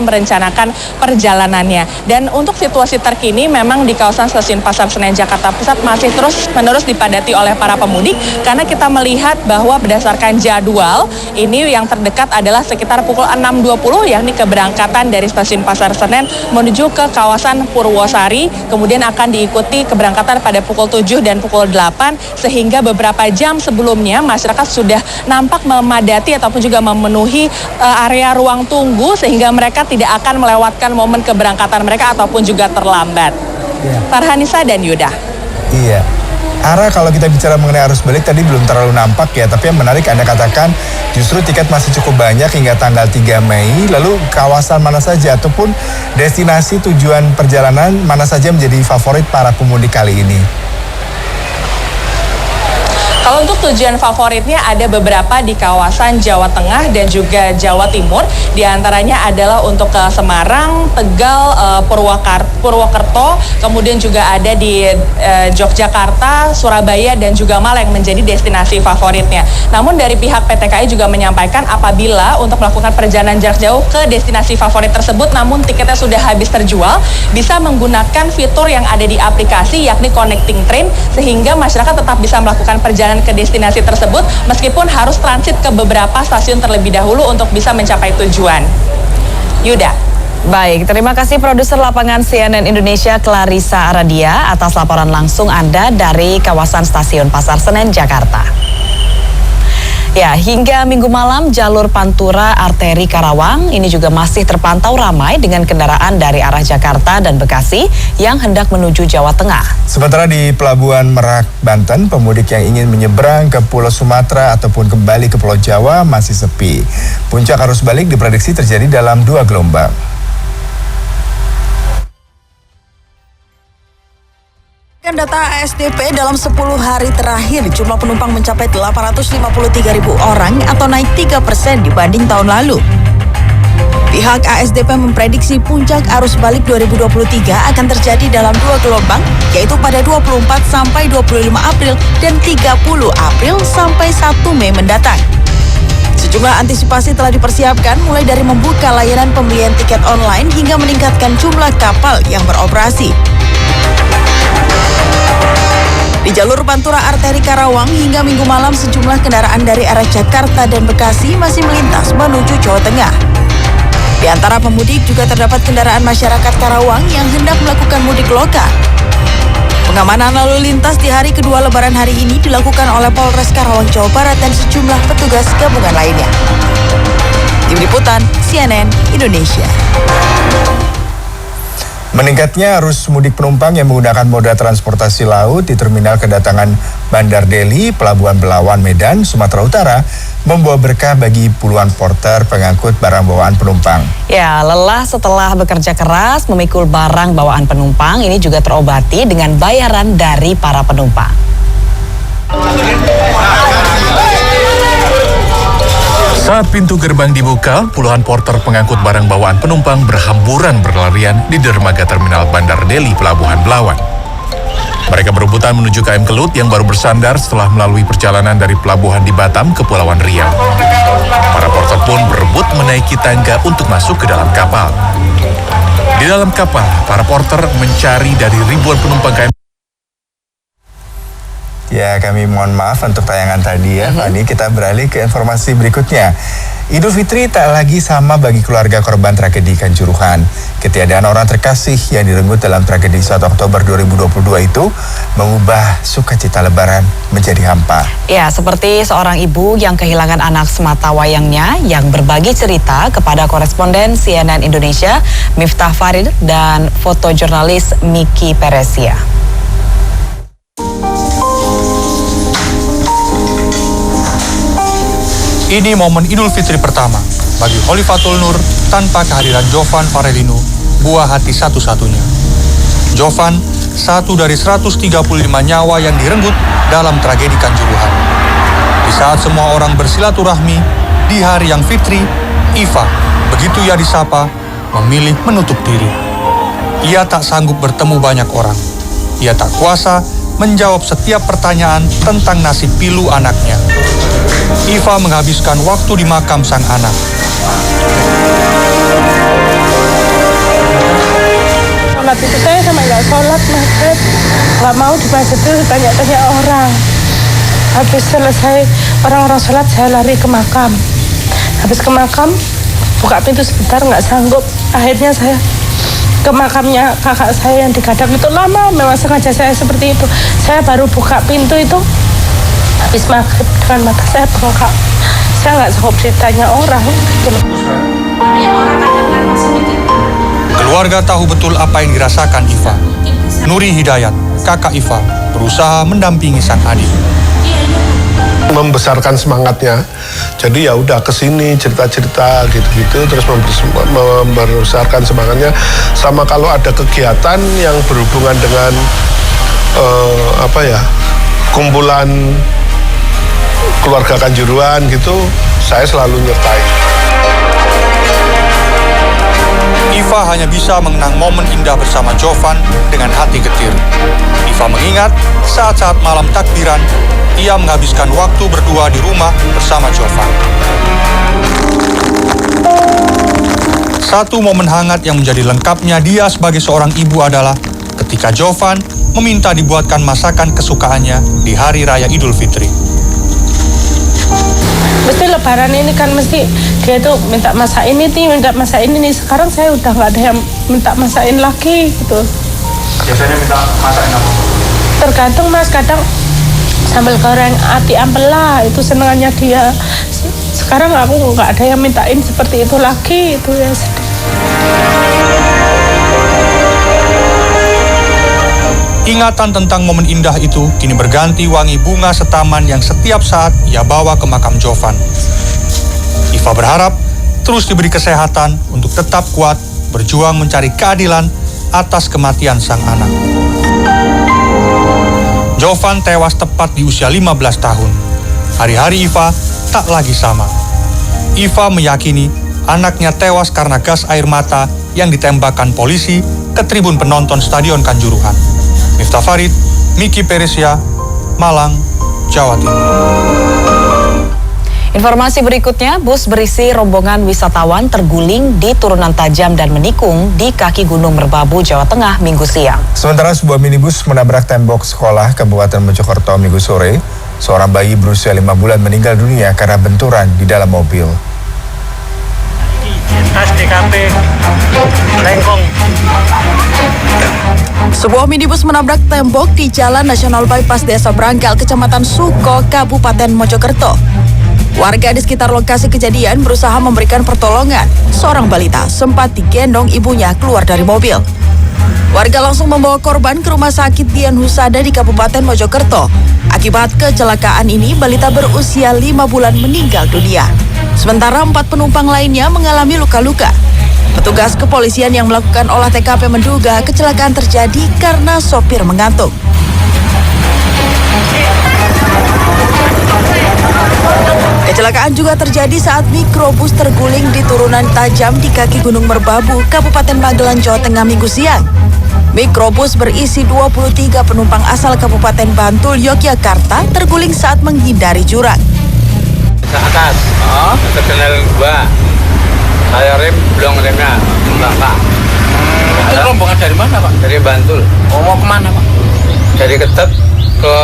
merencanakan perjalanannya. Dan untuk situasi terkini memang di kawasan Stasiun Pasar Senen Jakarta Pusat masih terus-menerus dipadati oleh para pemudik karena kita melihat bahwa berdasarkan jadwal ini yang terdekat adalah sekitar pukul 6.20 yakni keberangkatan dari Stasiun Pasar Senen menuju ke kawasan Purwosari, kemudian akan diikuti keberangkatan pada pukul 7 dan pukul 8 sehingga beberapa jam sebelumnya masyarakat sudah nampak memadati ataupun juga memenuhi area ruang tunggu sehingga mereka tidak akan melewatkan momen keberangkatan mereka ataupun juga terlambat. Ya. Farhanisa dan Yuda. Iya. Ara, kalau kita bicara mengenai arus balik tadi belum terlalu nampak ya, tapi yang menarik Anda katakan justru tiket masih cukup banyak hingga tanggal 3 Mei. Lalu kawasan mana saja ataupun destinasi tujuan perjalanan mana saja menjadi favorit para pemudik kali ini? Kalau untuk tujuan favoritnya ada beberapa di kawasan Jawa Tengah dan juga Jawa Timur. Di antaranya adalah untuk ke Semarang, Tegal, Purwokerto, kemudian juga ada di Yogyakarta, Surabaya dan juga Malang menjadi destinasi favoritnya. Namun dari pihak PT KAI juga menyampaikan apabila untuk melakukan perjalanan jarak jauh ke destinasi favorit tersebut namun tiketnya sudah habis terjual, bisa menggunakan fitur yang ada di aplikasi yakni Connecting Train sehingga masyarakat tetap bisa melakukan perjalanan ke destinasi tersebut meskipun harus transit ke beberapa stasiun terlebih dahulu untuk bisa mencapai tujuan. Yuda. Baik, terima kasih produser lapangan CNN Indonesia Clarissa Aradia atas laporan langsung Anda dari kawasan Stasiun Pasar Senen, Jakarta. Ya, hingga Minggu malam jalur Pantura Arteri Karawang ini juga masih terpantau ramai dengan kendaraan dari arah Jakarta dan Bekasi yang hendak menuju Jawa Tengah. Sementara di Pelabuhan Merak, Banten, pemudik yang ingin menyeberang ke Pulau Sumatera ataupun kembali ke Pulau Jawa masih sepi. Puncak arus balik diprediksi terjadi dalam 2 gelombang. Data ASDP dalam 10 hari terakhir jumlah penumpang mencapai 853.000 orang atau naik 3% dibanding tahun lalu. Pihak ASDP memprediksi puncak arus balik 2023 akan terjadi dalam 2 gelombang, yaitu pada 24 sampai 25 April dan 30 April sampai 1 Mei mendatang. Sejumlah antisipasi telah dipersiapkan mulai dari membuka layanan pembelian tiket online hingga meningkatkan jumlah kapal yang beroperasi. Di jalur Pantura Arteri Karawang hingga Minggu malam sejumlah kendaraan dari arah Jakarta dan Bekasi masih melintas menuju Jawa Tengah. Di antara pemudik juga terdapat kendaraan masyarakat Karawang yang hendak melakukan mudik lokal. Pengamanan lalu lintas di hari kedua Lebaran hari ini dilakukan oleh Polres Karawang, Jawa Barat dan sejumlah petugas gabungan lainnya. Tim Liputan CNN Indonesia. Meningkatnya arus mudik penumpang yang menggunakan moda transportasi laut di terminal kedatangan Bandar Deli, Pelabuhan Belawan, Medan, Sumatera Utara membawa berkah bagi puluhan porter pengangkut barang bawaan penumpang. Ya, lelah setelah bekerja keras memikul barang bawaan penumpang ini juga terobati dengan bayaran dari para penumpang. Saat pintu gerbang dibuka, puluhan porter pengangkut barang bawaan penumpang berhamburan berlarian di dermaga terminal Bandar Deli, Pelabuhan Belawan. Mereka berebutan menuju KM Kelut yang baru bersandar setelah melalui perjalanan dari pelabuhan di Batam ke Kepulauan Riau. Para porter pun berebut menaiki tangga untuk masuk ke dalam kapal. Di dalam kapal, para porter mencari dari ribuan penumpang KM. Ya, kami mohon maaf untuk tayangan tadi ya. Ini kita beralih ke informasi berikutnya. Idul Fitri tak lagi sama bagi keluarga korban tragedi Kanjuruhan. Ketiadaan orang terkasih yang direnggut dalam tragedi 1 Oktober 2022 itu mengubah sukacita Lebaran menjadi hampa. Ya, seperti seorang ibu yang kehilangan anak semata wayangnya yang berbagi cerita kepada koresponden CNN Indonesia Miftah Farid dan fotojurnalis Miki Peresia. Ini momen Idul Fitri pertama bagi Khalifatul Nur tanpa kehadiran Jovan Farelino, buah hati satu-satunya. Jovan, satu dari 135 nyawa yang direnggut dalam tragedi Kanjuruhan. Di saat semua orang bersilaturahmi di hari yang fitri, Iva, begitu ia disapa, memilih menutup diri. Ia tak sanggup bertemu banyak orang. Ia tak kuasa menjawab setiap pertanyaan tentang nasib pilu anaknya. Iva menghabiskan waktu di makam sang anak. sholat itu saya sama nggak sholat maghrib, nggak mau di masjid itu tanya-tanya orang. Habis selesai orang-orang sholat saya lari ke makam. Habis ke makam buka pintu sebentar nggak sanggup, akhirnya saya ke makamnya kakak saya yang digadang itu lama, memang sengaja saya seperti itu. Saya baru buka pintu itu habis maghrib dengan mata saya bengkak. Saya nggak sanggup ditanya orang. Keluarga tahu betul apa yang dirasakan Iva. Nuri Hidayat, kakak Iva, berusaha mendampingi sang adik. Membesarkan semangatnya, jadi ya udah kesini cerita-cerita gitu-gitu, terus membesarkan semangatnya. Sama kalau ada kegiatan yang berhubungan dengan kumpulan keluarga Kanjuruhan gitu, saya selalu nyertai. Iva hanya bisa mengenang momen indah bersama Jovan dengan hati getir. Iva mengingat saat-saat malam takbiran, ia menghabiskan waktu berdua di rumah bersama Jovan. Satu momen hangat yang menjadi lengkapnya dia sebagai seorang ibu adalah ketika Jovan meminta dibuatkan masakan kesukaannya di Hari Raya Idul Fitri. Mesti lebaran ini kan mesti dia tuh minta masak ini nih, minta masak ini nih. Sekarang saya udah nggak ada yang minta masakin lagi gitu. Biasanya minta masakin apa? Tergantung Mas, kadang sambal goreng ati ampela itu senengannya dia. Sekarang aku nggak ada yang mintain seperti itu lagi, itu ya sedih. Ingatan tentang momen indah itu kini berganti wangi bunga setaman yang setiap saat ia bawa ke makam Jovan. Iva berharap terus diberi kesehatan untuk tetap kuat berjuang mencari keadilan atas kematian sang anak. Jovan tewas tepat di usia 15 tahun. Hari-hari Iva tak lagi sama. Iva meyakini anaknya tewas karena gas air mata yang ditembakkan polisi ke tribun penonton Stadion Kanjuruhan. Miftah Farid, Miki Peresia, Malang, Jawa Timur. Informasi berikutnya, bus berisi rombongan wisatawan terguling di turunan tajam dan menikung di kaki Gunung Merbabu, Jawa Tengah, Minggu siang. Sementara sebuah minibus menabrak tembok sekolah Kabupaten Mojokerto Minggu sore. Seorang bayi berusia 5 bulan meninggal dunia karena benturan di dalam mobil. SDKP Lengkong. Sebuah minibus menabrak tembok di Jalan Nasional Bypass Desa Brangkal, Kecamatan Suko, Kabupaten Mojokerto. Warga di sekitar lokasi kejadian berusaha memberikan pertolongan. Seorang balita sempat digendong ibunya keluar dari mobil. Warga langsung membawa korban ke rumah sakit Dian Husada di Kabupaten Mojokerto. Akibat kecelakaan ini, balita berusia 5 bulan meninggal dunia. Sementara 4 penumpang lainnya mengalami luka-luka. Petugas kepolisian yang melakukan olah TKP menduga kecelakaan terjadi karena sopir mengantuk. Kecelakaan juga terjadi saat mikrobus terguling di turunan tajam di kaki Gunung Merbabu, Kabupaten Magelang, Jawa Tengah, Minggu siang. Mikrobus berisi 23 penumpang asal Kabupaten Bantul, Yogyakarta terguling saat menghindari jurang. Ke atas, terkenal gua. Saya rem, belum remnya, enggak. Itu rombongan dari mana, Pak? Dari Bantul. Oh, mau kemana, Pak? Dari Ketep ke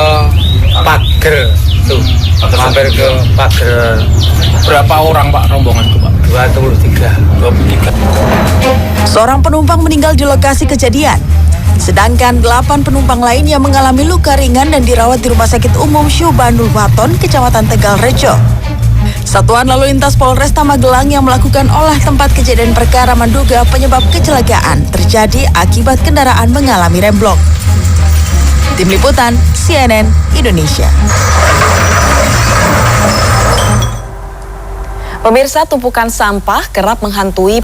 Pager, tuh. Hampir ke Pager. Berapa orang, Pak, rombongan itu, Pak? 23. Seorang penumpang meninggal di lokasi kejadian. Sedangkan 8 penumpang lain yang mengalami luka ringan dan dirawat di Rumah Sakit Umum Syubanul Waton, Kecamatan Tegal Rejo. Satuan Lalu Lintas Polresta Magelang yang melakukan olah tempat kejadian perkara menduga penyebab kecelakaan terjadi akibat kendaraan mengalami remblong. Tim Liputan CNN Indonesia. Pemirsa, tumpukan sampah kerap menghantui